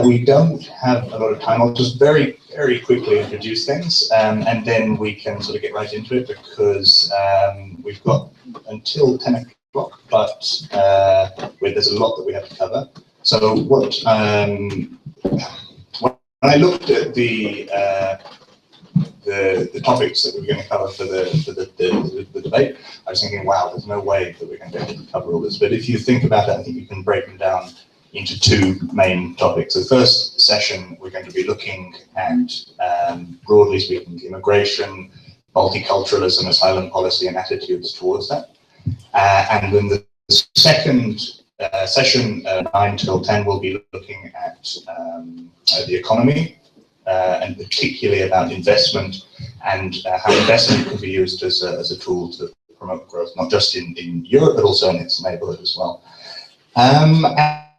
we don't have a lot of time. I'll just very, very quickly introduce things, and then we can sort of get right into it because we've got until 10 o'clock, but there's a lot that we have to cover. So when I looked at the topics that we were going to cover for the debate, I was thinking, wow, there's no way that we're going to be able to cover all this. But if you think about it, I think you can break them down into two main topics. The first session, we're going to be looking at, broadly speaking, immigration, multiculturalism, asylum policy, and attitudes towards that. And then the second session, 9 till 10, we'll be looking at the economy, and particularly about investment and how investment can be used as a tool to promote growth, not just in Europe, but also in its neighborhood as well.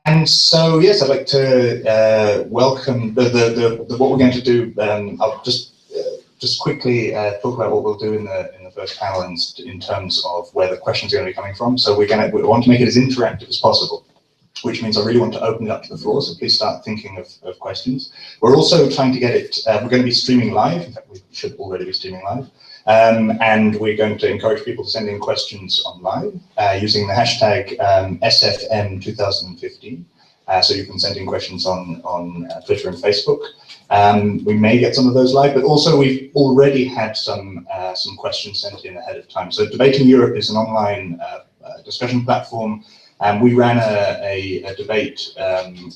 And so, yes, I'd like to welcome what we're going to do. I'll just quickly talk about what we'll do in the first panel in terms of where the questions are going to be coming from. So we want to make it as interactive as possible, which means I really want to open it up to the floor. So please start thinking of questions. We're also trying to get it. We're going to be streaming live. In fact, we should already be streaming live. And we're going to encourage people to send in questions online using the hashtag SFM 2015. So you can send in questions on Twitter and Facebook. We may get some of those live, but also we've already had some questions sent in ahead of time. So Debating Europe is an online discussion platform. We ran a debate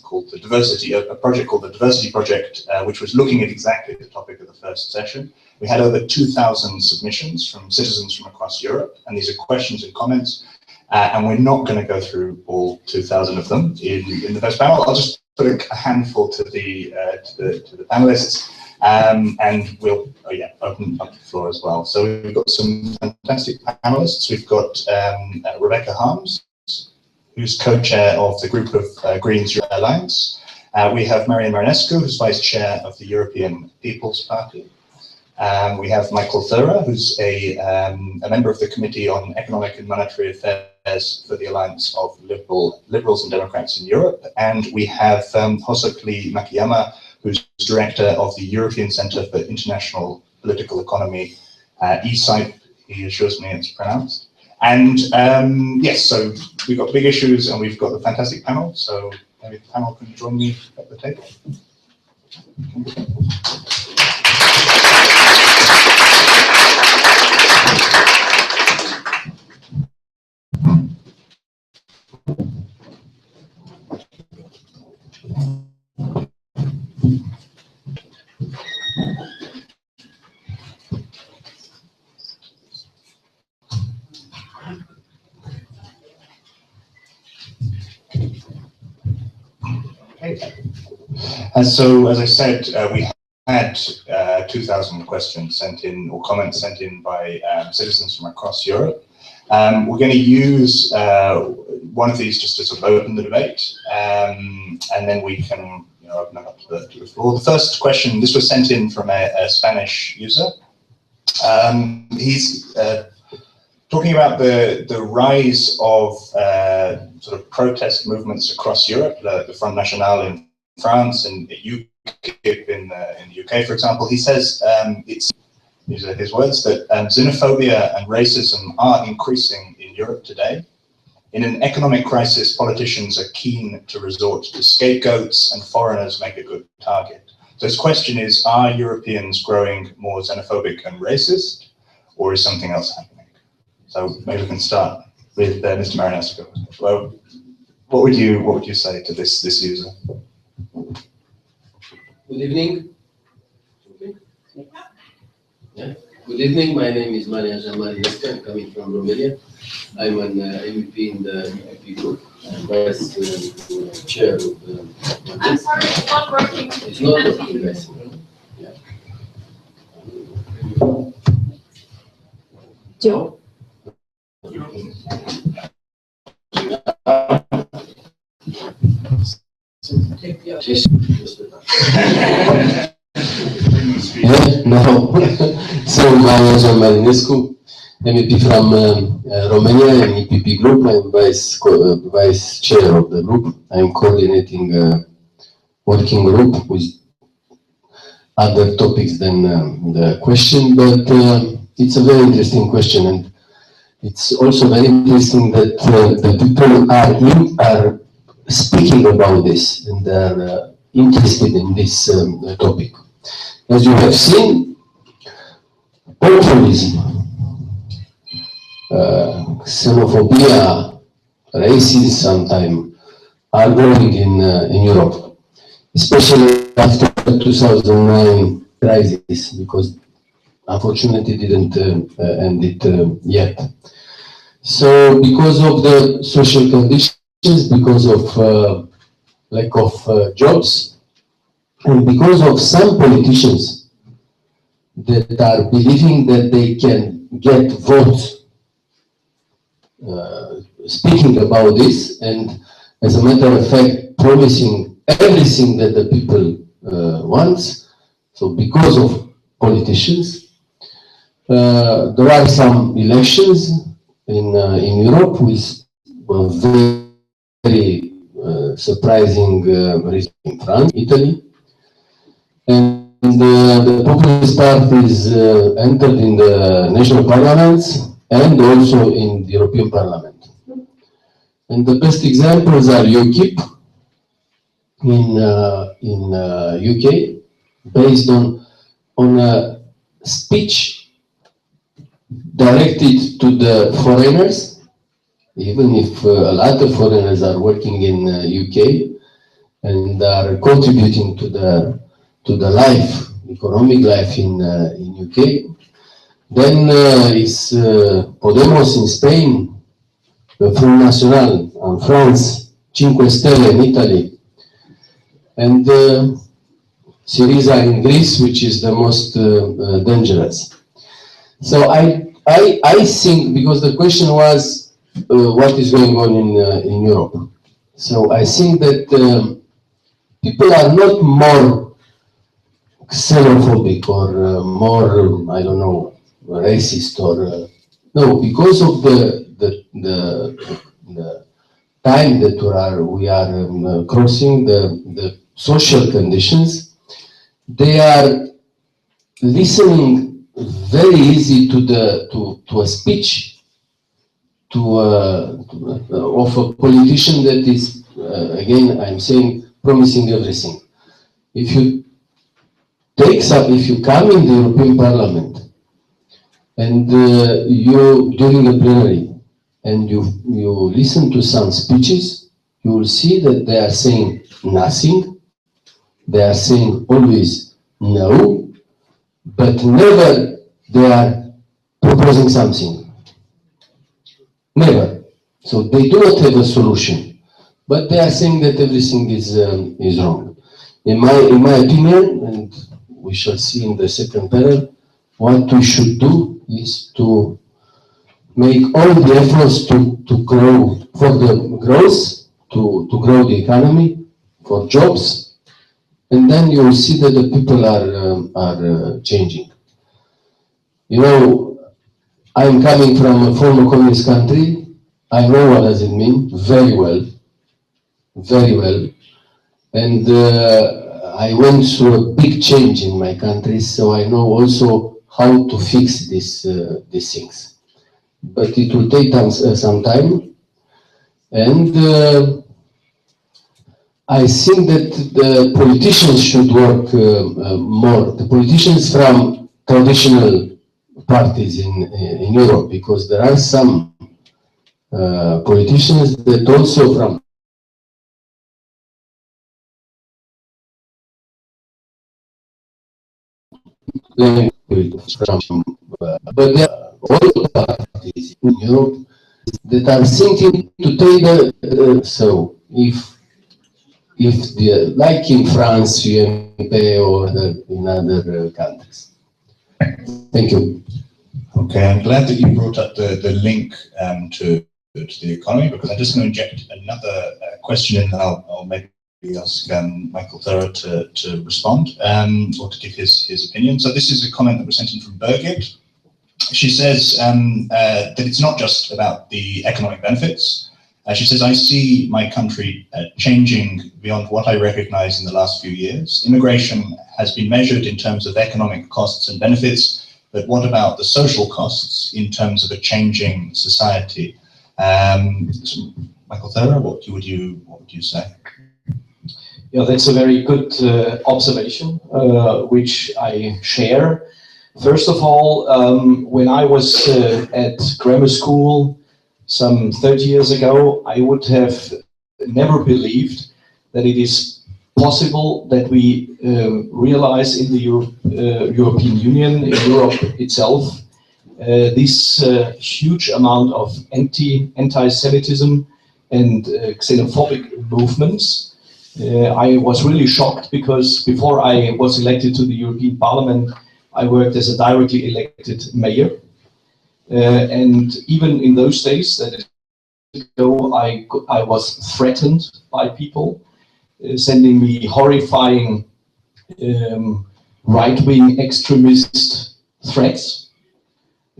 called a project called the Diversity Project, which was looking at exactly the topic of the first session. We had over 2,000 submissions from citizens from across Europe, and these are questions and comments. And we're not going to go through all 2,000 of them in the first panel. I'll just put a handful to the panelists, and we'll open up the floor as well. So we've got some fantastic panelists. We've got Rebecca Harms, who's co-chair of the group of Greens Europe Alliance. We have Marian Marinescu, who's vice chair of the European People's Party. We have Michael Thura, who's a member of the Committee on Economic and Monetary Affairs for the Alliance of Liberals and Democrats in Europe. And we have Hosokli Makiyama, who's director of the European Centre for International Political Economy, ESIPE, he assures me it's pronounced. And yes, so we've got big issues and we've got the fantastic panel. So maybe the panel can join me at the table. And so, as I said, we had 2,000 questions sent in or comments sent in by citizens from across Europe. We're going to use one of these just to sort of open the debate, and then we can open it up to the floor. The first question, this was sent in from a Spanish user. He's talking about the rise of sort of protest movements across Europe, the Front National in France and UKIP in the UK, for example. He says these are his words, that xenophobia and racism are increasing in Europe today. In an economic crisis, politicians are keen to resort to scapegoats and foreigners make a good target. So his question is, are Europeans growing more xenophobic and racist, or is something else happening? So maybe we can start with Mr. Marinescu. Well, what would you say to this user? Good evening. Yeah. Good evening. My name is Marian Marinescu. I'm coming from Romania. I'm an MEP in the EPP group. I'm vice chair of the. I'm sorry, it's not working. It's not working, guys. Yeah. Joe. Yes, no. So my name is Marinescu, MEP from Romania and EPP group. I'm vice chair of the group. I'm coordinating working group with other topics than the question, but it's a very interesting question, and it's also very interesting that the people are speaking about this and are interested in this topic. As you have seen, populism, xenophobia, racism sometimes are growing in Europe, especially after the 2009 crisis, because unfortunately didn't end it yet. So because of the social conditions, because of lack of jobs, and because of some politicians that are believing that they can get votes speaking about this, and as a matter of fact, promising everything that the people want. So because of politicians, there are some elections in Europe with very surprising results in France, Italy, and the populist parties entered in the national parliaments and also in the European Parliament. And the best examples are UKIP in UK, based on a speech directed to the foreigners, even if a lot of foreigners are working in UK and are contributing to the life, economic life in UK. Then is Podemos in Spain, the Front National in France, Cinque Stelle in Italy, and Syriza in Greece, which is the most dangerous. So I think, because the question was what is going on in Europe. So I think that people are not more xenophobic or more, I don't know, racist or no, because of the time that we are crossing, the social conditions, they are listening very easy to a speech of a politician that is again, I'm saying, promising everything. If you come in the European Parliament and you during the plenary and you listen to some speeches, you will see that they are saying nothing. They are saying always no, but never they are proposing something. Never. So they do not have a solution, but they are saying that everything is wrong. In my opinion, and we shall see in the second panel, what we should do is to make all the efforts to grow, for the growth, to grow the economy, for jobs, and then you will see that the people are changing. You know, I'm coming from a former communist country. I know what does it mean very well, and I went through a big change in my country, so I know also how to fix these things. But it will take some time, and I think that the politicians should work more. The politicians from traditional parties in Europe, because there are some politicians that also from but there are all parties in Europe that are thinking to take so if like in France, UMP, or in other countries. Thank you. Okay, I'm glad that you brought up the link to the economy, because I'm just going to inject another question in, and I'll maybe ask Michael Thurrow to respond or to give his opinion. So this is a comment that was sent in from Birgit. She says that it's not just about the economic benefits, She says, I see my country changing beyond what I recognize in the last few years. Immigration has been measured in terms of economic costs and benefits, but what about the social costs in terms of a changing society? So Michael Thera, what would you say? Yeah, that's a very good observation, which I share. First of all, when I was at grammar school some 30 years ago, I would have never believed that it is possible that we realize in the European Union, in Europe itself, this huge amount of anti-Semitism and xenophobic movements. I was really shocked because before I was elected to the European Parliament, I worked as a directly elected mayor. And even in those days, that is ago, I was threatened by people, sending me horrifying right-wing extremist threats,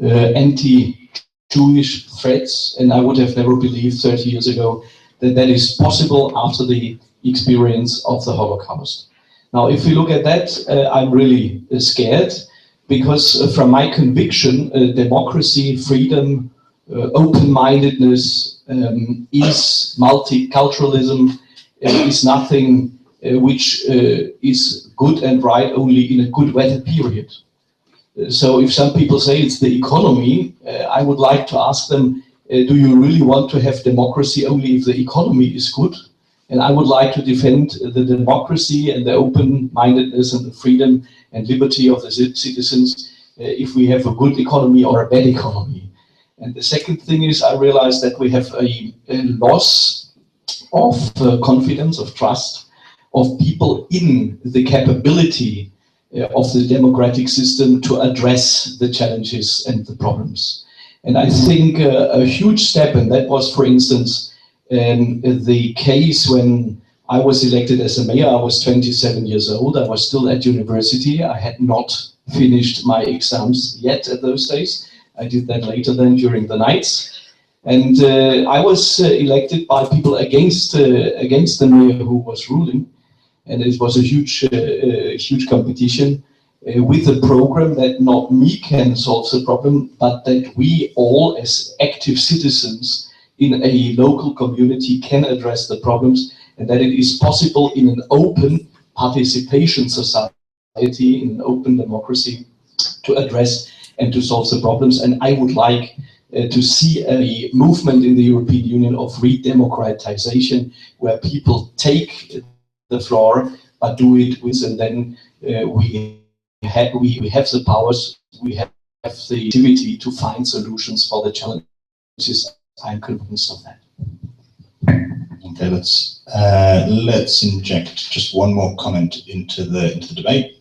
anti-Jewish threats, and I would have never believed 30 years ago that that is possible after the experience of the Holocaust. Now, if we look at that, I'm really scared, because from my conviction, democracy, freedom, open-mindedness is multiculturalism, is nothing which is good and right only in a good weather period. So if some people say it's the economy, I would like to ask them, do you really want to have democracy only if the economy is good? And I would like to defend the democracy and the open-mindedness and the freedom and liberty of the citizens if we have a good economy or a bad economy. And the second thing is, I realize that we have a loss of confidence, of trust, of people in the capability of the democratic system to address the challenges and the problems. And I think a huge step, and that was, for instance, the case when I was elected as a mayor. I was 27 years old. I was still at university. I had not finished my exams yet at those days. I did that later then during the nights. And I was elected by people against the mayor who was ruling. And it was a huge competition with a program that not me can solve the problem, but that we all as active citizens in a local community can address the problems, and that it is possible in an open participation society, in an open democracy, to address and to solve the problems. And I would like to see a movement in the European Union of redemocratization, where people take the floor, but do it with, and then we have the powers, we have the activity to find solutions for the challenges. I'm convinced of that. Okay, let's inject just one more comment into the debate.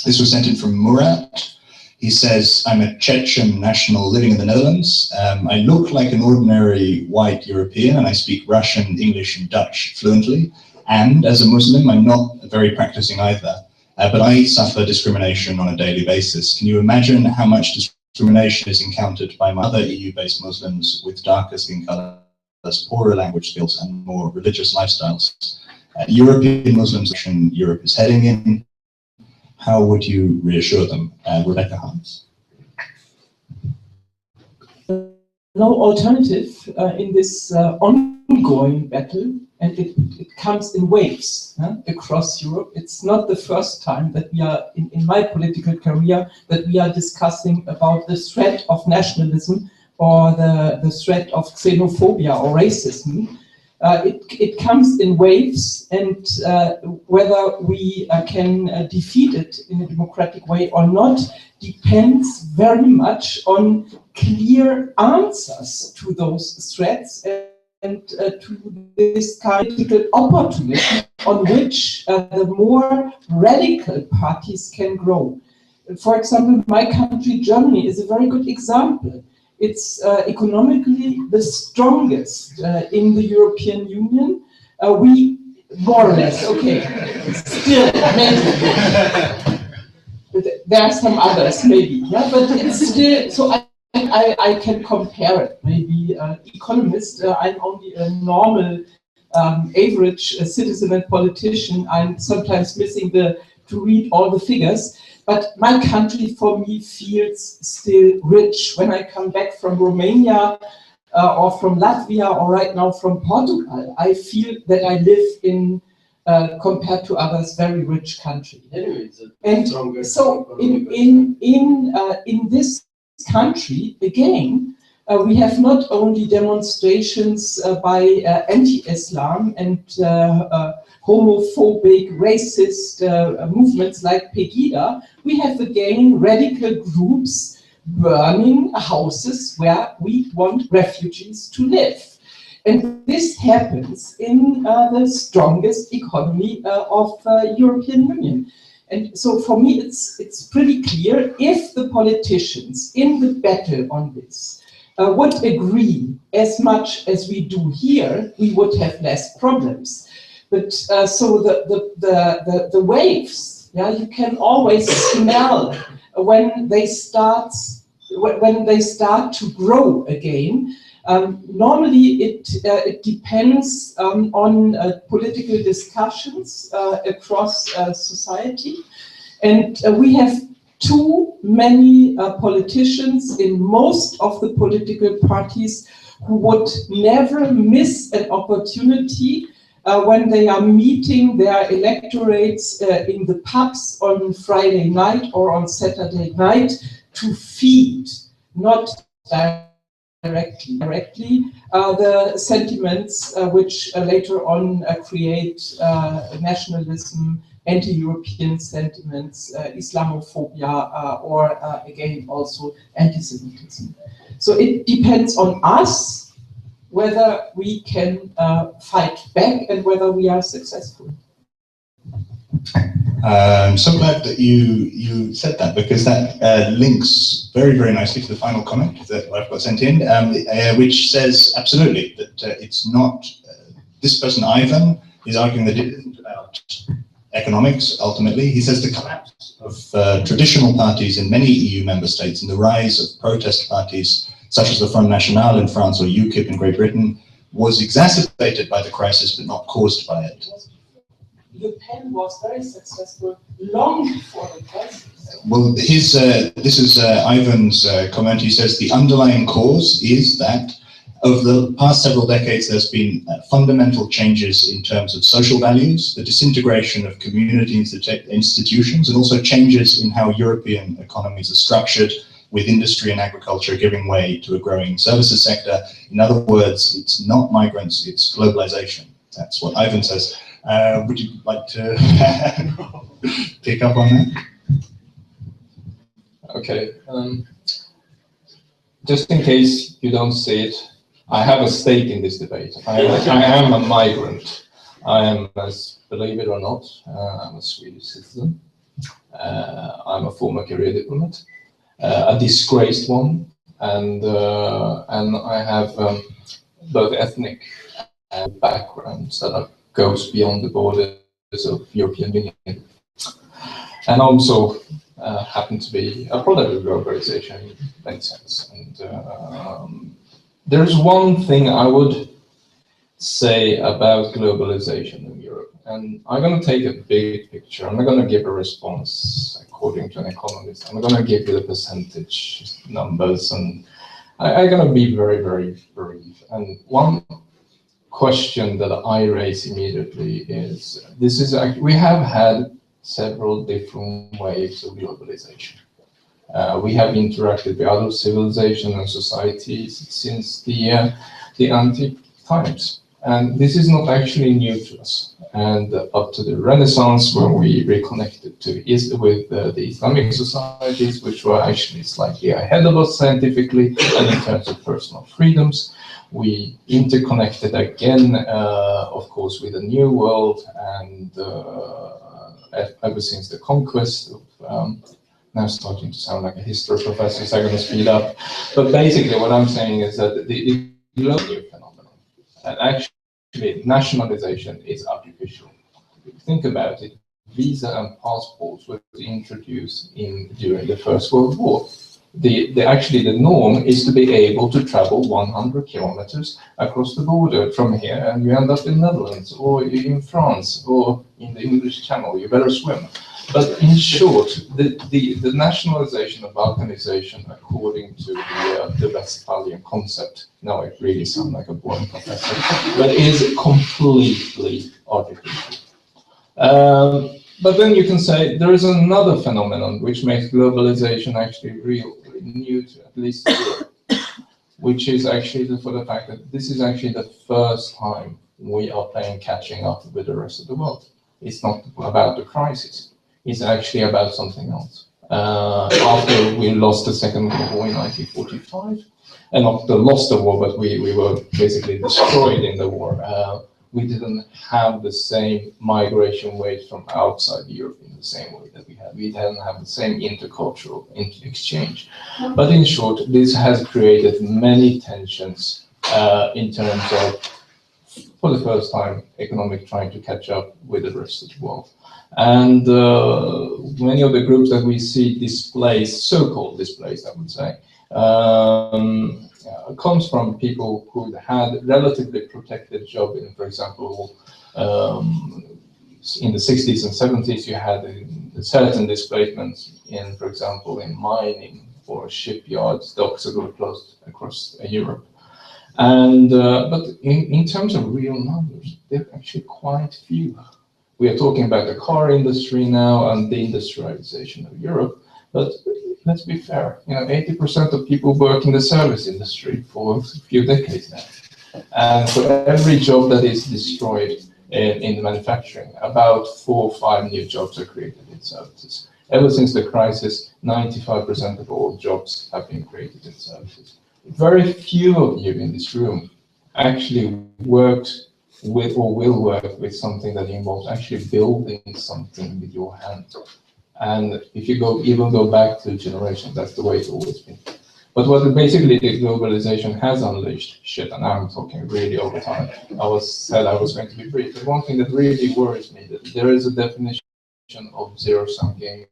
This was sent in from Murat. He says, I'm a Chechen national living in the Netherlands. I look like an ordinary white European, and I speak Russian, English, and Dutch fluently. And as a Muslim, I'm not very practicing either. But I suffer discrimination on a daily basis. Can you imagine how much discrimination is encountered by my other EU-based Muslims with darker skin colors, poorer language skills, and more religious lifestyles? European Muslims, Europe is heading in. How would you reassure them? Rebecca Hans. No alternative in this ongoing battle, and it comes in waves across Europe. It's not the first time that we are, in my political career, that we are discussing about the threat of nationalism or the threat of xenophobia or racism. It comes in waves, and whether we can defeat it in a democratic way or not depends very much on clear answers to those threats and to this kind of opportunism on which the more radical parties can grow. For example, my country, Germany, is a very good example. It's economically the strongest in the European Union. We more or less, okay, still maybe. There are some others, maybe, yeah, but it's still, so I I can compare it. Maybe economist, I'm only a normal average citizen and politician. I'm sometimes missing to read all the figures. But my country, for me, feels still rich. When I come back from Romania or from Latvia or right now from Portugal, I feel that I live in, compared to others, very rich country. And so in this country, again, we have not only demonstrations by anti-Islam and homophobic, racist movements like Pegida, we have again radical groups burning houses where we want refugees to live. And this happens in the strongest economy of European Union. And so for me, it's pretty clear, if the politicians in the battle on this would agree as much as we do here, we would have less problems. But so the waves, yeah, you can always smell when they start to grow again. Normally, it depends on political discussions across society, and we have too many politicians in most of the political parties who would never miss an opportunity when they are meeting their electorates in the pubs on Friday night or on Saturday night to feed, not directly the sentiments which later on create nationalism, anti-European sentiments, Islamophobia, or again also anti-Semitism. So it depends on us whether we can fight back and whether we are successful. I'm so glad that you said that, because that links very, very nicely to the final comment that I've got sent in, which says absolutely that it's not, this person Ivan is arguing that it isn't about economics ultimately. He says the collapse of traditional parties in many EU member states and the rise of protest parties such as the Front National in France or UKIP in Great Britain was exacerbated by the crisis but not caused by it. Le Pen was very successful long before the crisis. Well, this is Ivan's comment. He says the underlying cause is that over the past several decades there's been fundamental changes in terms of social values, the disintegration of community institutions, and also changes in how European economies are structured, with industry and agriculture giving way to a growing services sector. In other words, it's not migrants, it's globalization. That's what Ivan says. Would you like to pick up on that? Okay. Just in case you don't see it, I have a stake in this debate. I am a migrant. I am, believe it or not, I'm a Swedish citizen. I'm a former career diplomat, a disgraced one, and I have both ethnic and backgrounds that goes beyond the borders of European Union, and also happen to be a product of globalization in many sense. And there's one thing I would say about globalization in Europe, and I'm going to take a big picture. I'm not going to give a response according to an economist. I'm going to give you the percentage numbers, and I'm going to be very, very brief. And one question that I raise immediately is, we have had several different waves of globalization. We have interacted with other civilizations and societies since the antique times, and this is not actually new to us. And up to the Renaissance, when we reconnected with the Islamic societies, which were actually slightly ahead of us scientifically and in terms of personal freedoms, we interconnected again, of course, with the New World, and ever since the conquest of, now starting to sound like a history professor, so I'm going to speed up. But basically what I'm saying is that the global phenomenon, and actually nationalization is artificial. If you think about it, visa and passports were introduced during the First World War. Actually the norm is to be able to travel 100 kilometers across the border from here, and you end up in Netherlands or in France or in the English Channel. You better swim. But in short, the nationalization of balkanization, according to the Westphalian concept, now I really sound like a boring professor, but is completely artificial. But then you can say there is another phenomenon which makes globalization actually real, new to at least Europe, which is actually for the fact that this is actually the first time we are playing catching up with the rest of the world. It's not about the crisis. It's actually about something else. After we lost the Second World War in 1945, and not lost the war, but we were basically destroyed in the war. We didn't have the same migration waves from outside Europe in the same way that we had. We didn't have the same intercultural exchange. But in short, this has created many tensions in terms of, for the first time, economic trying to catch up with the rest of the world. And many of the groups that we see displaced, so-called displaced, I would say, comes from people who had relatively protected job in, for example, in the 60s and 70s, you had certain displacements in, for example, in mining or shipyards, docks that were closed across Europe. And but in terms of real numbers, they're actually quite few. We are talking about the car industry now and the industrialization of Europe, but let's be fair, 80% of people work in the service industry for a few decades now. And for every job that is destroyed in manufacturing, about 4 or 5 new jobs are created in services. Ever since the crisis, 95% of all jobs have been created in services. Very few of you in this room actually worked with or will work with something that involves actually building something with your hands. And if you even go back to generations, that's the way it's always been. But what basically the globalization has unleashed, and I'm talking really over time. I said I was going to be brief. But one thing that really worries me, that there is a definition of zero-sum game.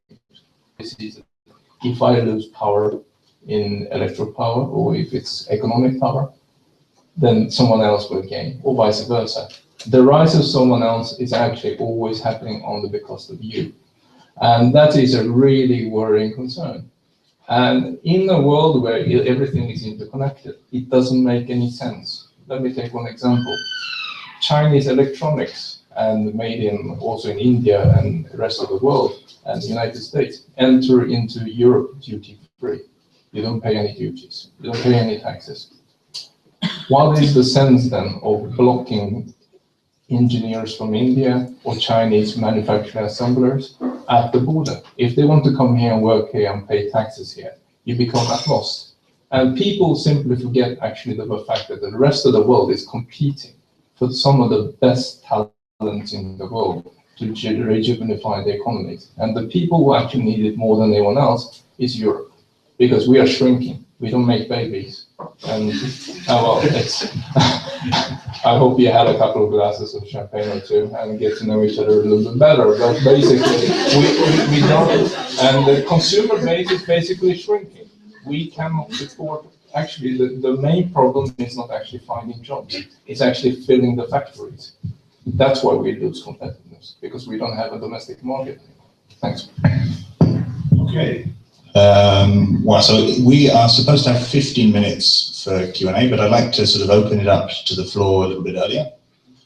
If I lose power in electoral power, or if it's economic power, then someone else will gain, or vice versa. The rise of someone else is actually always happening only because of you. And that is a really worrying concern. And in a world where everything is interconnected, it doesn't make any sense. Let me take one example. Chinese electronics, and made also in India and the rest of the world and the United States, enter into Europe duty-free. You don't pay any duties. You don't pay any taxes. What is the sense then of blocking engineers from India or Chinese manufacturing assemblers at the border? If they want to come here and work here and pay taxes here, you become at loss. And people simply forget actually the fact that the rest of the world is competing for some of the best talents in the world to rejuvenate the economies. And the people who actually need it more than anyone else is Europe, because we are shrinking. We don't make babies. And I hope you had a couple of glasses of champagne or two and get to know each other a little bit better. But basically, we don't, and the consumer base is basically shrinking. We cannot support. Actually, the main problem is not actually finding jobs. It's actually filling the factories. That's why we lose competitiveness, because we don't have a domestic market anymore. Thanks. Okay. Well, so we are supposed to have 15 minutes for Q&A, but I'd like to sort of open it up to the floor a little bit earlier.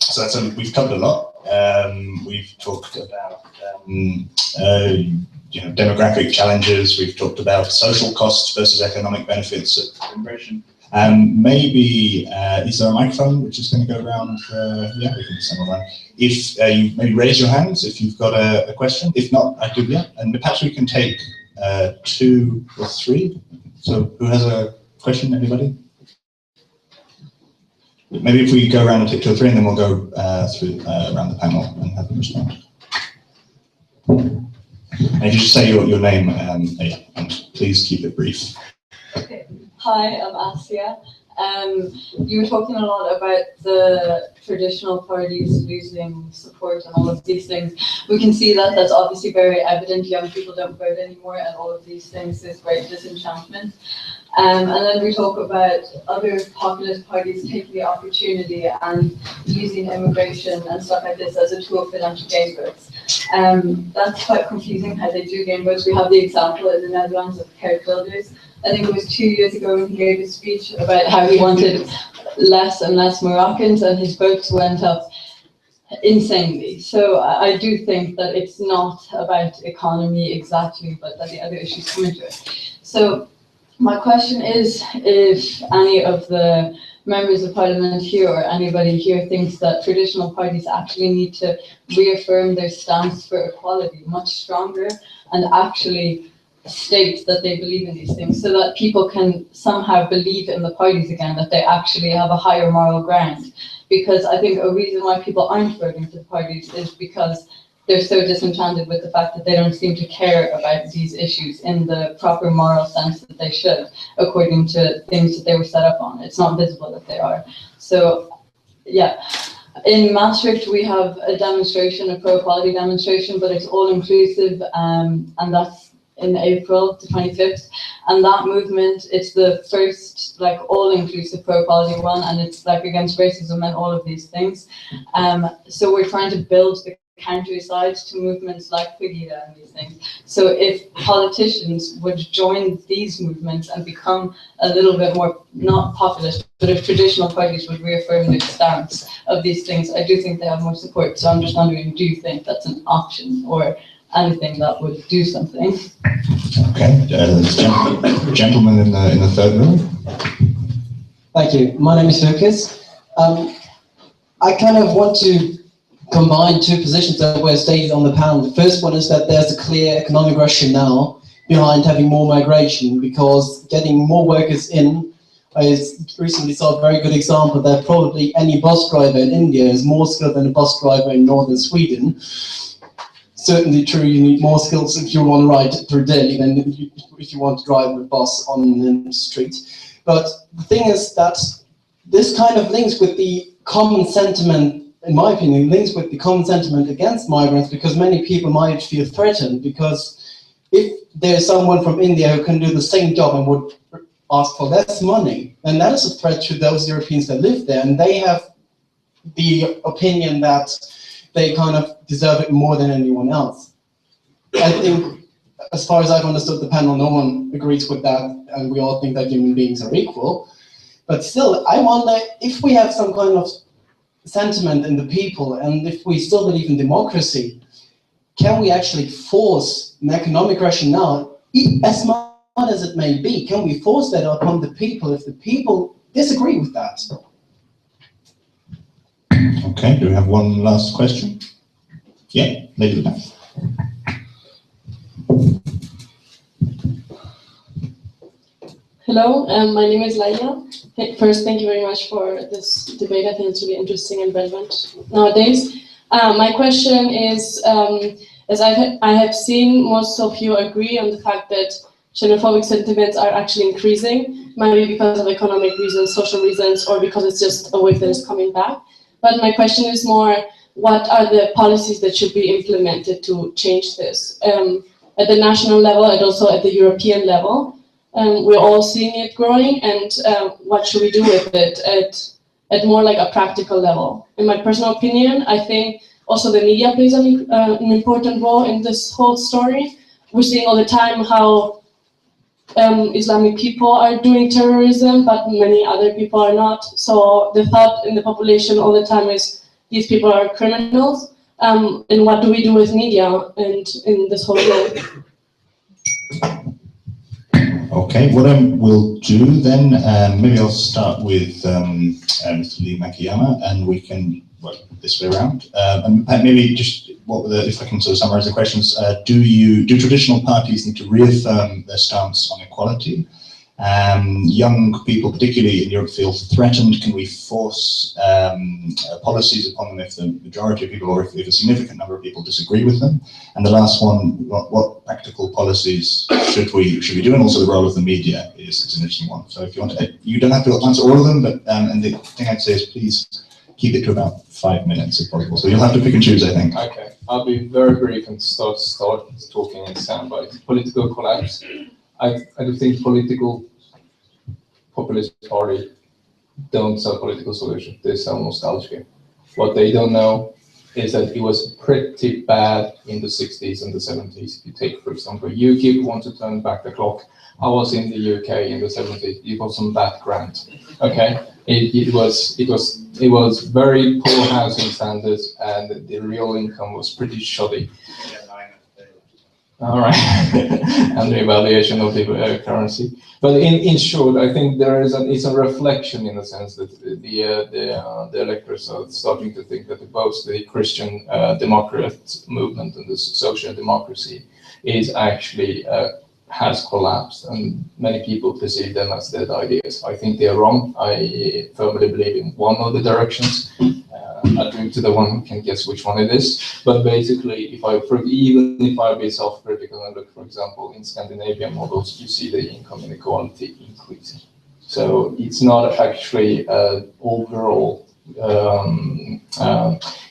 So we've covered a lot. We've talked about demographic challenges. We've talked about social costs versus economic benefits of immigration. Maybe is there a microphone which is going to go around? Yeah, we can send one. If you maybe raise your hands if you've got a question. If not, I do. Yeah, and perhaps we can take 2 or 3. So who has a question? Anybody? Maybe if we go around and take 2 or 3, and then we'll go through around the panel and have them respond. And if you just say your name, and please keep it brief. Okay. Hi, I'm Asia. You were talking a lot about the traditional parties losing support and all of these things. We can see that that's obviously very evident. Young people don't vote anymore, and all of these things. There's great disenchantment. And then we talk about other populist parties taking the opportunity and using immigration and stuff like this as a tool for them to gain votes. That's quite confusing how they do gain votes. We have the example in the Netherlands of Geert Wilders. I think it was 2 years ago when he gave a speech about how he wanted less and less Moroccans, and his votes went up insanely. So I do think that it's not about economy exactly, but that the other issues come into it. So my question is if any of the members of parliament here or anybody here thinks that traditional parties actually need to reaffirm their stance for equality much stronger and actually state that they believe in these things so that people can somehow believe in the parties again, that they actually have a higher moral ground. Because I think a reason why people aren't voting for the parties is because they're so disenchanted with the fact that they don't seem to care about these issues in the proper moral sense that they should, according to things that they were set up on. It's not visible that they are. So, yeah. In Maastricht, we have a demonstration, a pro-equality demonstration, but it's all-inclusive, and that's in April the 25th. And that movement, it's the first like all-inclusive pro-equality one, and it's like against racism and all of these things. So we're trying to build the counter sides to movements like Pegida and these things. So if politicians would join these movements and become a little bit more, not populist, but if traditional parties would reaffirm their stance of these things, I do think they have more support. So I'm just wondering, do you think that's an option or anything that would do something? Okay, gentleman in the third row. Thank you. My name is Lucas. I kind of want to combine two positions that were stated on the panel. The first one is that there's a clear economic rationale behind having more migration, because getting more workers in, I recently saw a very good example that probably any bus driver in India is more skilled than a bus driver in northern Sweden. Certainly true, you need more skills if you want to ride through Delhi than if you want to drive a bus on the street. But the thing is that this kind of links with the common sentiment, in my opinion, links with the common sentiment against migrants, because many people might feel threatened, because if there's someone from India who can do the same job and would ask for less money, then that is a threat to those Europeans that live there, and they have the opinion that they kind of deserve it more than anyone else. I think, as far as I've understood the panel, no one agrees with that, and we all think that human beings are equal. But still, I wonder if we have some kind of sentiment in the people, and if we still believe in democracy, can we actually force an economic rationale, as smart as it may be, can we force that upon the people if the people disagree with that? Okay, do we have one last question? Yeah, lady back. Hello, my name is Laila. First, thank you very much for this debate. I think it's really interesting and relevant nowadays. My question is, as I have seen, most of you agree on the fact that xenophobic sentiments are actually increasing, maybe because of economic reasons, social reasons, or because it's just a wave that is coming back. But my question is more, what are the policies that should be implemented to change this? At the national level and also at the European level. We're all seeing it growing, and what should we do with it at more like a practical level? In my personal opinion, I think also the media plays an important role in this whole story. We're seeing all the time how Islamic people are doing terrorism, but many other people are not. So the thought in the population all the time is these people are criminals, and what do we do with media and in this whole thing? Okay, what I will do then, maybe I'll start with Mr. Lee Makiyama, and we can work this way around. And maybe just if I can sort of summarize the questions, do traditional parties need to reaffirm their stance on equality? Young people, particularly in Europe, feel threatened. Can we force policies upon them if the majority of people, or if a significant number of people disagree with them? And the last one, what practical policies should we do, and also the role of the media is an interesting one. So if you want to, you don't have to answer all of them, but and the thing I'd say is please keep it to about 5 minutes if possible. So you'll have to pick and choose, I think. Okay, I'll be very brief and start talking in soundbite. Political collapse. I do think political populist party don't sell political solutions. They sell nostalgia. What they don't know is that it was pretty bad in the 60s and the 70s. If you take, for example, UKIP want to turn back the clock. I was in the UK in the 70s. It was on that grant. Okay, it was very poor housing standards, and the real income was pretty shoddy. All right, and the evaluation of the currency. But in short, I think it's a reflection in the sense that the electors are starting to think that both the Christian Democrat movement and the social democracy is actually has collapsed, and many people perceive them as dead ideas. I think they are wrong. I firmly believe in one of the directions. I drink to the one who can guess which one it is. But basically, even if I be self-critical and look, for example, in Scandinavian models, you see the income inequality increasing. So it's not actually overall.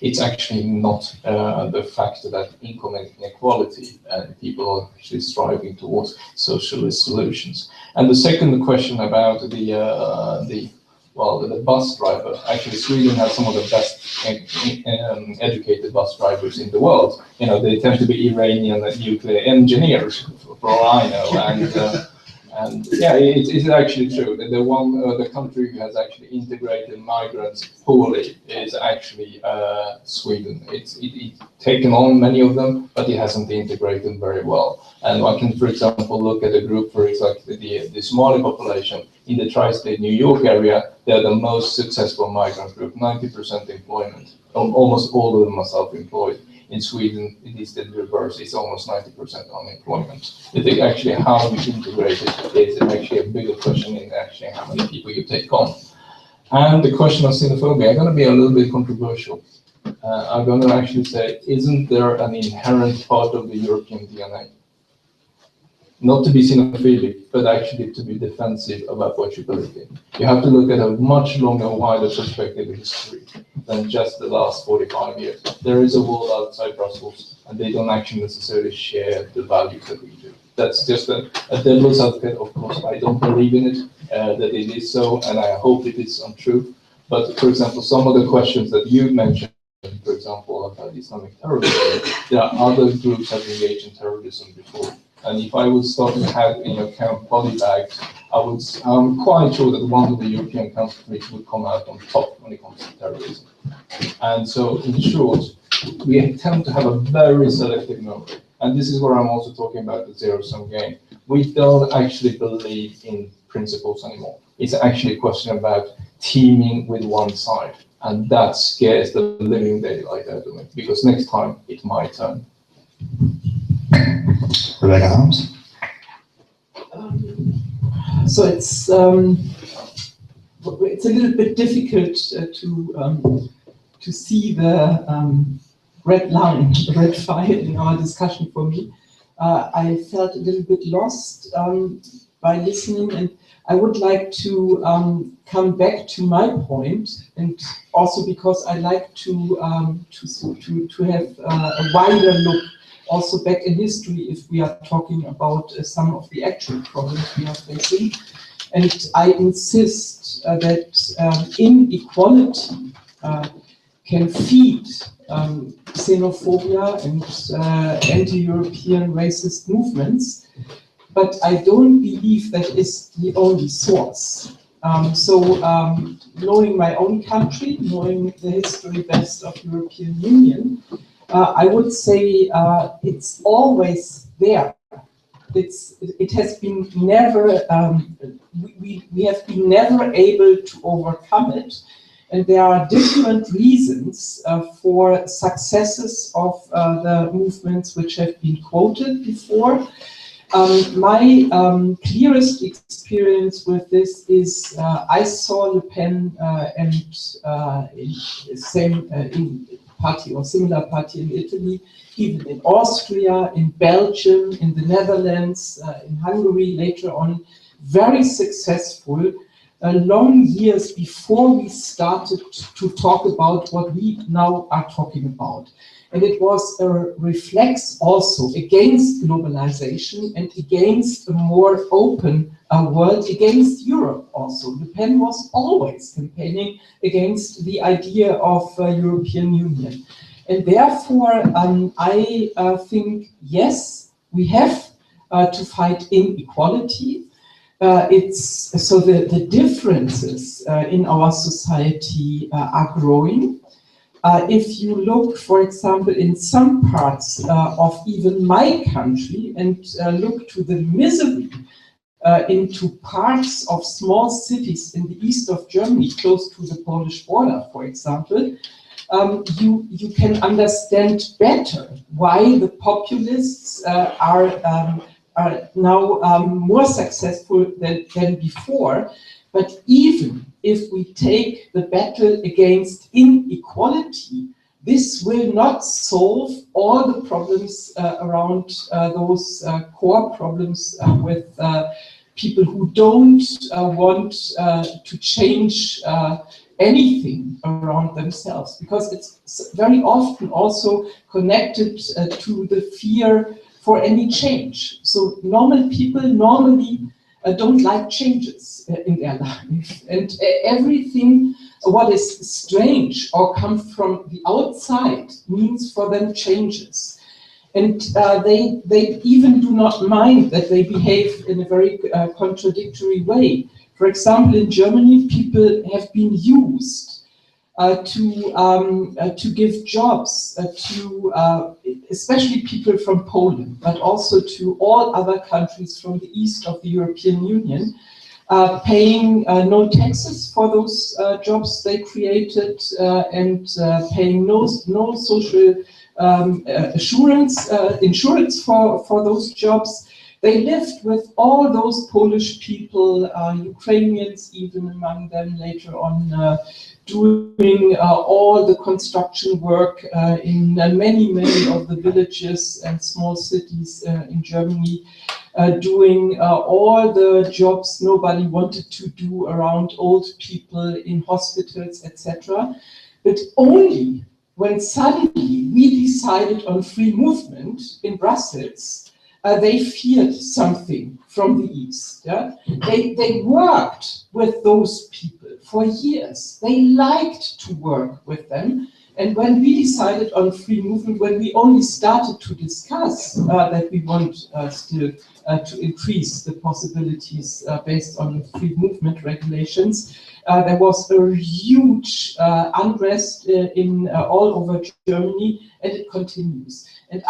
It's actually not the fact that income inequality and people are actually striving towards socialist solutions. And the second question about the bus driver. Actually, Sweden has some of the best educated bus drivers in the world. You know, they tend to be Iranian nuclear engineers, for all I know. And yeah, it's actually true. The country who has actually integrated migrants poorly is actually Sweden. It's taken on many of them, but it hasn't integrated very well. And I can, for example, look at a group, for example, the Somali population in the tri-state New York area. They're the most successful migrant group, 90% employment. Almost all of them are self-employed. In Sweden, it is the reverse. It's almost 90% unemployment. I think actually how you integrate it is actually a bigger question in actually how many people you take on. And the question of xenophobia, I'm going to be a little bit controversial. I'm going to actually say, isn't there an inherent part of the European DNA? Not to be xenophobic, but actually to be defensive about what you believe in. You have to look at a much longer, wider perspective of history than just the last 45 years. There is a world outside Brussels, and they don't actually necessarily share the values that we do. That's just a devil's advocate. Of course, I don't believe in it, that it is so, and I hope it is untrue. But for example, some of the questions that you mentioned, for example, about Islamic terrorism, there are other groups that engaged in terrorism before. And if I would start to have in account body bags, I'm quite sure that one of the European countries would come out on top when it comes to terrorism. And so, in short, we tend to have a very selective memory. And this is where I'm also talking about the zero-sum game. We don't actually believe in principles anymore. It's actually a question about teaming with one side. And that scares the living daylight out of me, because next time it might turn. Rebecca Holmes. So it's a little bit difficult to see the red line, the red file in our discussion for me. I felt a little bit lost by listening, and I would like to come back to my point, and also because I like to have a wider look also back in history if we are talking about some of the actual problems we are facing. And I insist that inequality can feed xenophobia and anti-European racist movements, but I don't believe that is the only source. Knowing my own country, knowing the history best of European Union, I would say it's always there. It has been never, we have been never able to overcome it. And there are different reasons for successes of the movements which have been quoted before. My clearest experience with this is I saw Le Pen and same party or similar party in Italy, even in Austria, in Belgium, in the Netherlands, in Hungary later on, very successful long years before we started to talk about what we now are talking about. And it was a reflex also against globalization and against a more open world, against Europe also. Le Pen was always campaigning against the idea of European Union. And therefore, I think, yes, we have to fight inequality. So the differences in our society are growing. If you look, for example, in some parts of even my country and look to the misery into parts of small cities in the east of Germany, close to the Polish border, for example, you can understand better why the populists are now more successful than before. But even if we take the battle against inequality, this will not solve all the problems around those core problems with people who don't want to change anything around themselves, because it's very often also connected to the fear for any change. So normal people normally don't like changes in their life, and everything what is strange or comes from the outside means for them changes. And they even do not mind that they behave in a very contradictory way. For example, in Germany, people have been used to give jobs to especially people from Poland, but also to all other countries from the east of the European Union, paying no taxes for those jobs they created, and paying no social insurance for those jobs. They lived with all those Polish people, Ukrainians even among them later on, doing all the construction work in many of the villages and small cities in Germany, doing all the jobs nobody wanted to do around old people in hospitals, etc. But only when suddenly we decided on free movement in Brussels, they feared something from the East. Yeah? They worked with those people for years. They liked to work with them. And when we decided on free movement, when we only started to discuss that we want still to increase the possibilities based on free movement regulations, there was a huge unrest in all over Germany, and it continues. And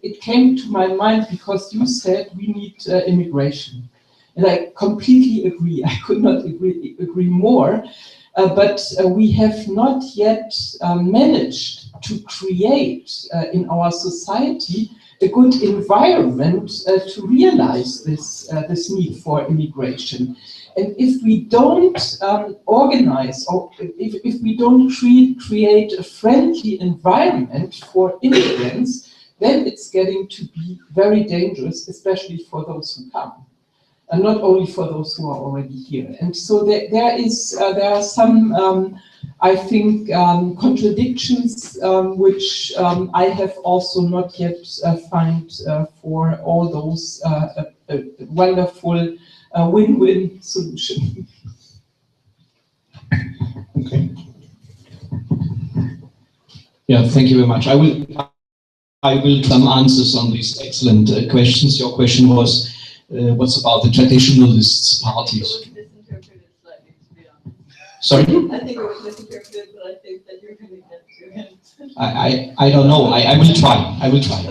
it came to my mind because you said we need immigration. And I completely agree. I could not agree more. But we have not yet managed to create in our society a good environment to realize this need for immigration. And if we don't organize, or if we don't create a friendly environment for immigrants, then it's getting to be very dangerous, especially for those who come, and not only for those who are already here. And so there are some, I think, contradictions which I have also not yet found for all those wonderful win-win solutions. Okay. Yeah, thank you very much. I will some answers on these excellent questions. Your question was, what's about the traditionalists parties? It was misinterpreted slightly, to be honest. Sorry? I think it was misinterpreted, but I think that you're going to get to it. I don't know. I will try. I will try.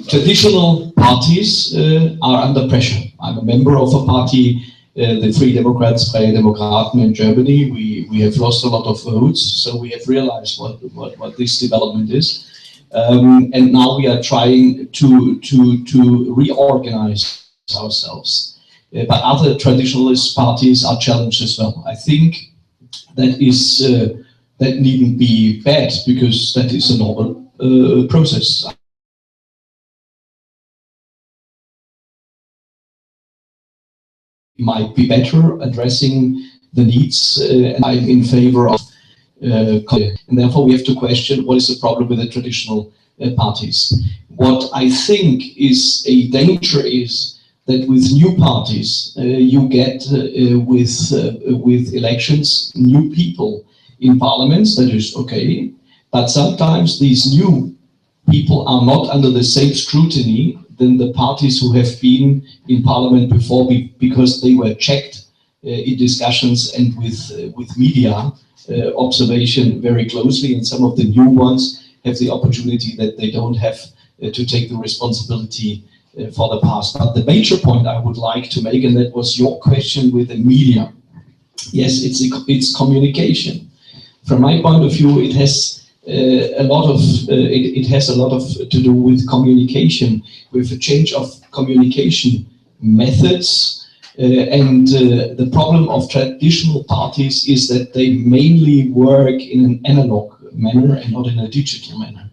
Traditional parties are under pressure. I'm a member of a party, the Free Democrats, Freie Demokraten in Germany. We have lost a lot of votes, so we have realized what this development is. And now we are trying to reorganize ourselves. But other traditionalist parties are challenged as well. I think that needn't be bad, because that is a normal process. might be better addressing the needs, and I'm in favor of and therefore we have to question what is the problem with the traditional parties. What I think is a danger is that with new parties you get with elections new people in parliaments. That is okay, but sometimes these new people are not under the same scrutiny than the parties who have been in parliament before, because they were checked in discussions and with media observation very closely, and some of the new ones have the opportunity that they don't have to take the responsibility for the past. But the major point I would like to make, and that was your question with the media, yes, it's communication. From my point of view, it has a lot of to do with communication, with a change of communication methods. And the problem of traditional parties is that they mainly work in an analog manner and not in a digital manner.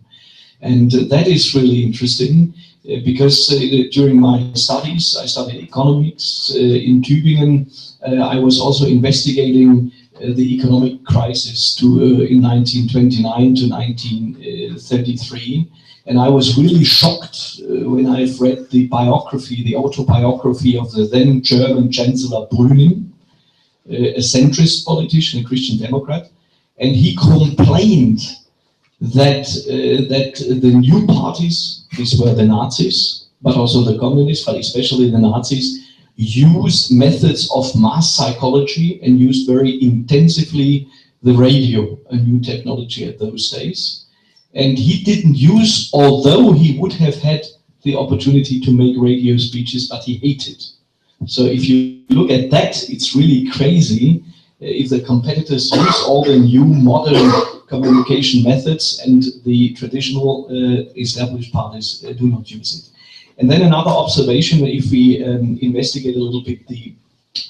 And that is really interesting because during my studies, I studied economics in Tübingen. I was also investigating the economic crisis in 1929 to 1933. And I was really shocked when I've read the biography, the autobiography of the then German Chancellor Brüning, a centrist politician, a Christian Democrat, and he complained that the new parties, these were the Nazis, but also the communists, but especially the Nazis, used methods of mass psychology and used very intensively the radio, a new technology at those days. And he didn't use, although he would have had the opportunity to make radio speeches, but he hated. So if you look at that, it's really crazy if the competitors use all the new modern communication methods and the traditional established parties do not use it. And then another observation, if we investigate a little bit the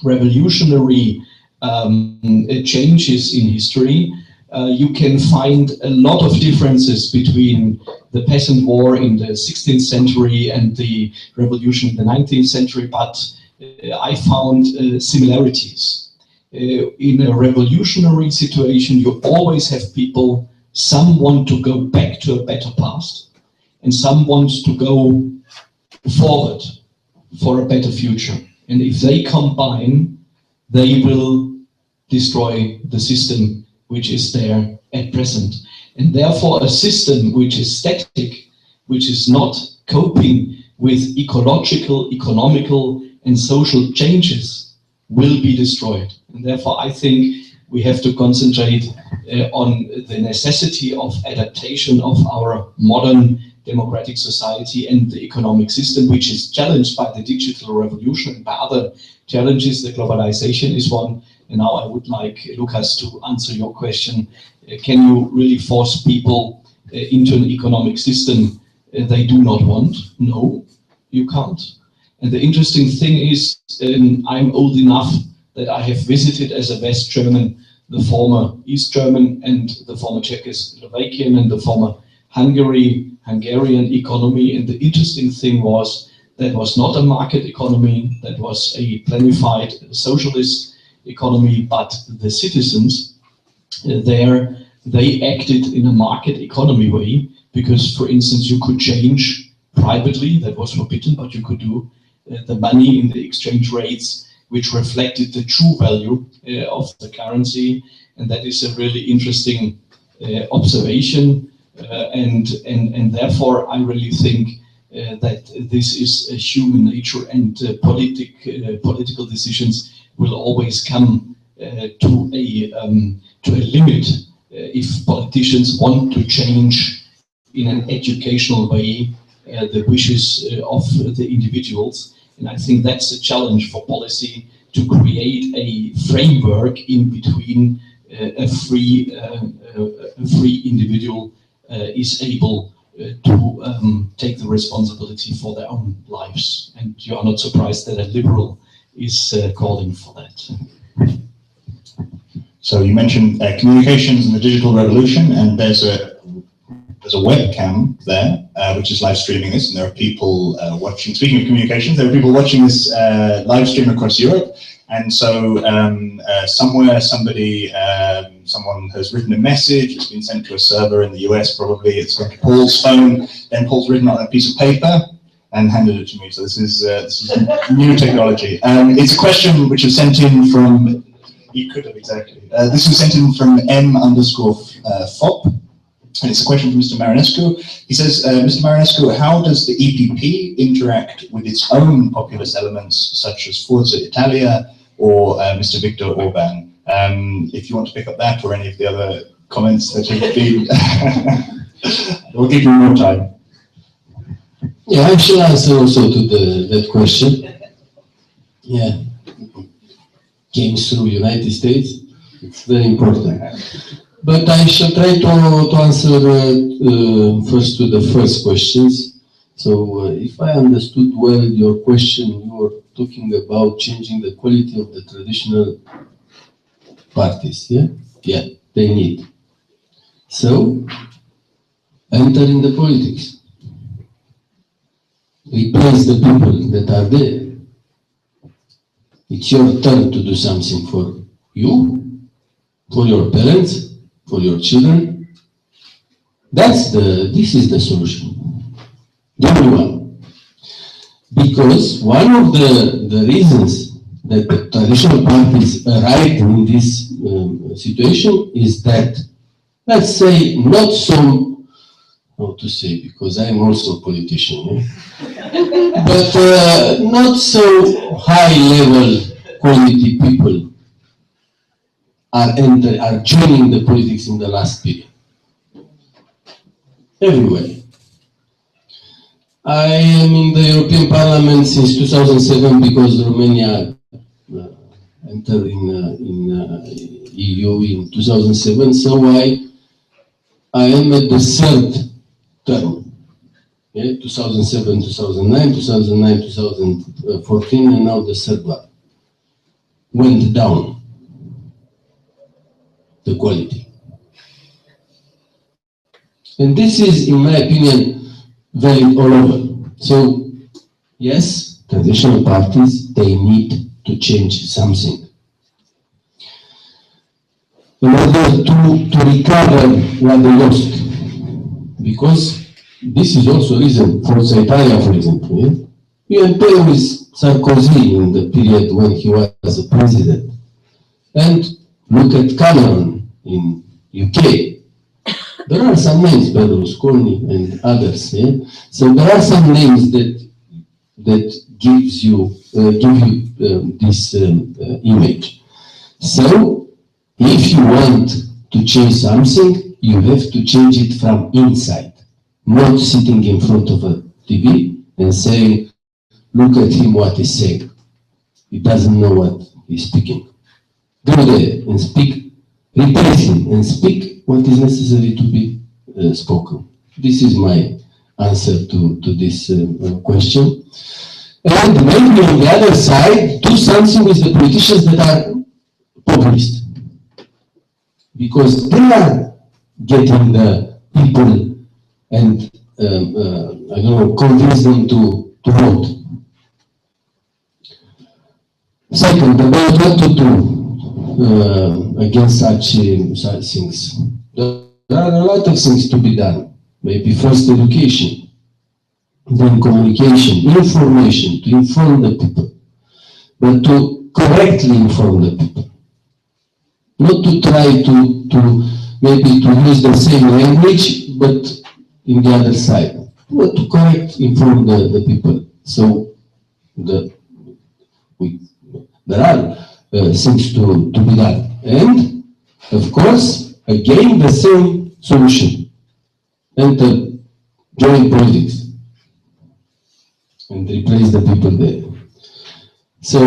revolutionary changes in history, you can find a lot of differences between the peasant war in the 16th century and the revolution in the 19th century, but I found similarities. In a revolutionary situation, you always have people, some want to go back to a better past, and some want to go forward for a better future. And if they combine, they will destroy the system which is there at present. And therefore a system which is static, which is not coping with ecological, economical and social changes will be destroyed. And therefore I think we have to concentrate on the necessity of adaptation of our modern democratic society and the economic system, which is challenged by the digital revolution and by other challenges. The globalization is one. And now I would like Lucas to answer your question. Can you really force people into an economic system they do not want? No, you can't. And the interesting thing is, I'm old enough that I have visited as a West German the former East German and the former Czechoslovakian and the former Hungarian economy. And the interesting thing was that was not a market economy, that was a planified socialist economy, but the citizens there, they acted in a market economy way, because for instance you could change privately, that was forbidden, but you could do the money in the exchange rates which reflected the true value of the currency. And that is a really interesting observation, and therefore I really think that this is a human nature, and political decisions will always come to a limit if politicians want to change in an educational way the wishes of the individuals. And I think that's a challenge for policy, to create a framework in between a free individual is able to take the responsibility for their own lives. And you are not surprised that a liberal is calling for that. So you mentioned communications and the digital revolution, and there's a there's a webcam there, which is live streaming this, and there are people watching. Speaking of communications, there are people watching this live stream across Europe, and so somewhere someone has written a message. It's been sent to a server in the US. Probably it's gone to Paul's phone. Then Paul's written it on a piece of paper and handed it to me. So this is new technology. It's a question which was sent in from. You could have exactly. This was sent in from M_FOP. And it's a question from Mr. Marinescu. He says, Mr. Marinescu, how does the EPP interact with its own populist elements, such as Forza Italia or Mr. Viktor Orban? If you want to pick up that or any of the other comments that have been, we'll give you more time. Yeah, I shall answer also to that question. Yeah, came through United States. It's very important. But I shall try to answer first to the first questions. So if I understood well your question, you were talking about changing the quality of the traditional parties, yeah? Yeah, they need. So, enter in the politics. Replace the people that are there. It's your turn to do something for you, for your parents, for your children. This is the solution. The only one. Because one of the reasons that the traditional parties arrived in this situation is that, let's say, not so, how to say, because I'm also a politician, but not so high level quality people are joining the politics in the last period. Everywhere. I am in the European Parliament since 2007 because Romania entered in EU in 2007. So I am at the third term. Yeah, 2007, 2009, 2009, 2014, and now the third one. Went down. The quality. And this is, in my opinion, valid all over. So, yes, traditional parties, they need to change something. In order to recover what they lost. Because this is also a reason for Italia, for example. Yeah? We compare with Sarkozy in the period when he was the president. And look at Cameron in UK. There are some names, Berlusconi and others. Yeah? So there are some names that give you this image. So if you want to change something, you have to change it from inside, not sitting in front of a TV and saying, look at him what he's saying. He doesn't know what he's speaking. Go there and speak, replace him and speak what is necessary to be spoken. This is my answer to this question. And maybe on the other side, do something with the politicians that are populist. Because they are getting the people and, I don't know, convince them to vote. Second, about what to do against such things. There are a lot of things to be done. Maybe first education, then communication, information, to inform the people, but to correctly inform the people. Not to try to maybe to use the same language, but in the other side. But to inform the people. So there are things to be done. And, of course, again, the same solution. Enter, join politics, and replace the people there. So,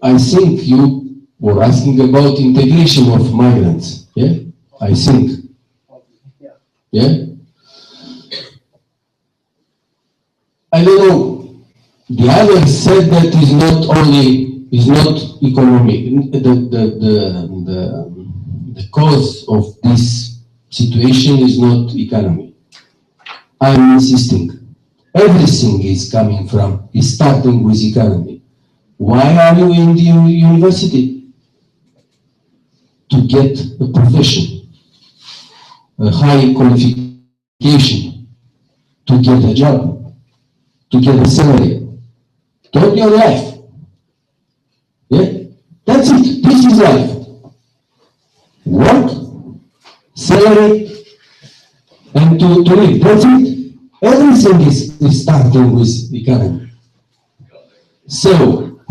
I think you were asking about integration of migrants, yeah? I think. Yeah? I don't know. The others said that is not economic. The cause of this situation is not economy. I'm insisting. Everything is starting with economy. Why are you in the university? To get a profession, a high qualification, to get a job, to get a salary, to have your life. Yeah? That's it. This is life. Work, salary, and to live. That's it. Everything is starting with economy. So,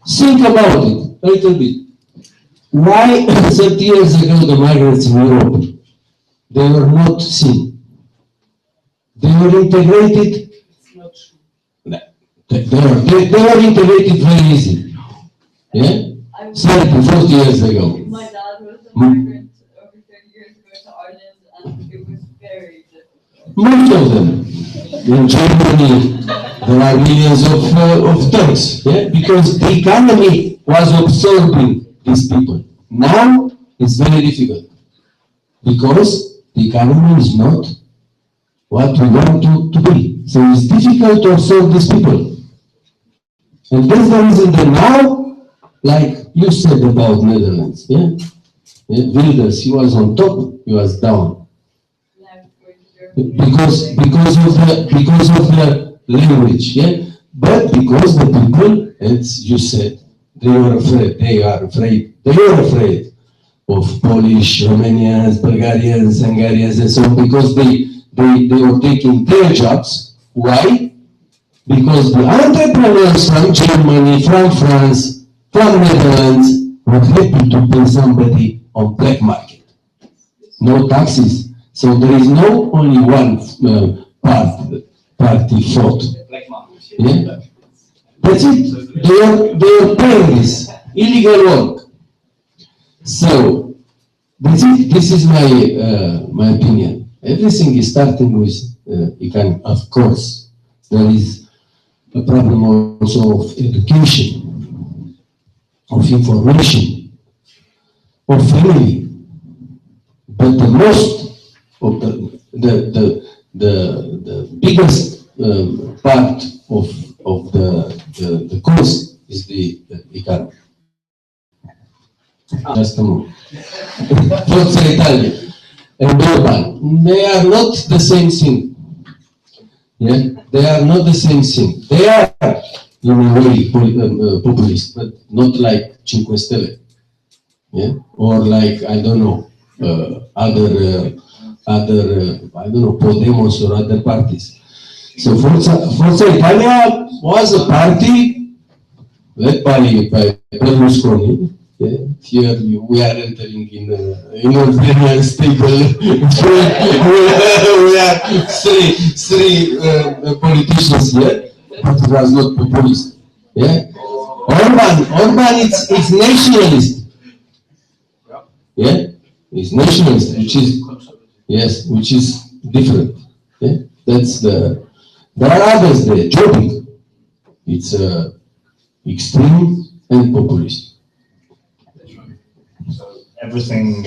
think about it a little bit. Why 30 years ago the migrants in Europe, they were not seen? They were integrated. It's not true. They were integrated very easy. Yeah? 30, 40 years ago. My dad was a migrant over 30 years ago to Ireland, and it was very difficult. Most of them. In Germany, there are millions of Turks, yeah? Because the economy was absorbing these people. Now, it's very difficult. Because the economy is not what we want to be. So it's difficult to absorb these people. And that's the reason that now, like you said about Netherlands, yeah? Wilders, he was on top, he was down. Because of the language, yeah. But because the people, as you said, they were afraid. They are afraid. They were afraid of Polish, Romanians, Bulgarians, Hungarians, and so on. Because they were taking their jobs. Why? Because the entrepreneurs from Germany, from France, from Netherlands were happy to pay somebody on black market. No taxes. So there is no only one party fault. Yeah? That's it. They are paying this illegal work. So that's it. This is my opinion. Everything is starting with economy. Of course, there is a problem also of education, of information, of family. But the most of the biggest part of the cause is the economy. Just a moment. Forza Italia and Orban, they are not the same thing. Yeah, they are not the same thing. They are in a way populist, but not like Cinque Stelle. Yeah, or like I don't know other I don't know, Podemos or other parties. So Forza Italia was a party led by Berlusconi. Yeah. Here we are entering in a very stable. We are three politicians here, but it was not populist. Yeah. Orban is nationalist. Yeah, it's nationalist, which is different. Yeah, that's the. There are others there. Jobbik, it's extreme and populist. So everything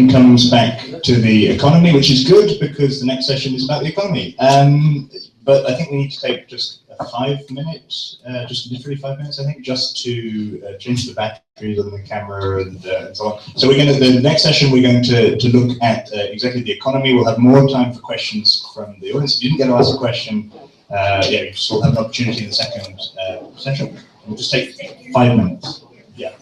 comes back to the economy, which is good because the next session is about the economy. But I think we need to take just 5 minutes, just literally 5 minutes, I think, just to change the batteries on the camera and so on. So the next session we're going to look at exactly the economy. We'll have more time for questions from the audience. If you didn't get to ask a question, you still have an opportunity in the second session. We'll just take 5 minutes. Yeah.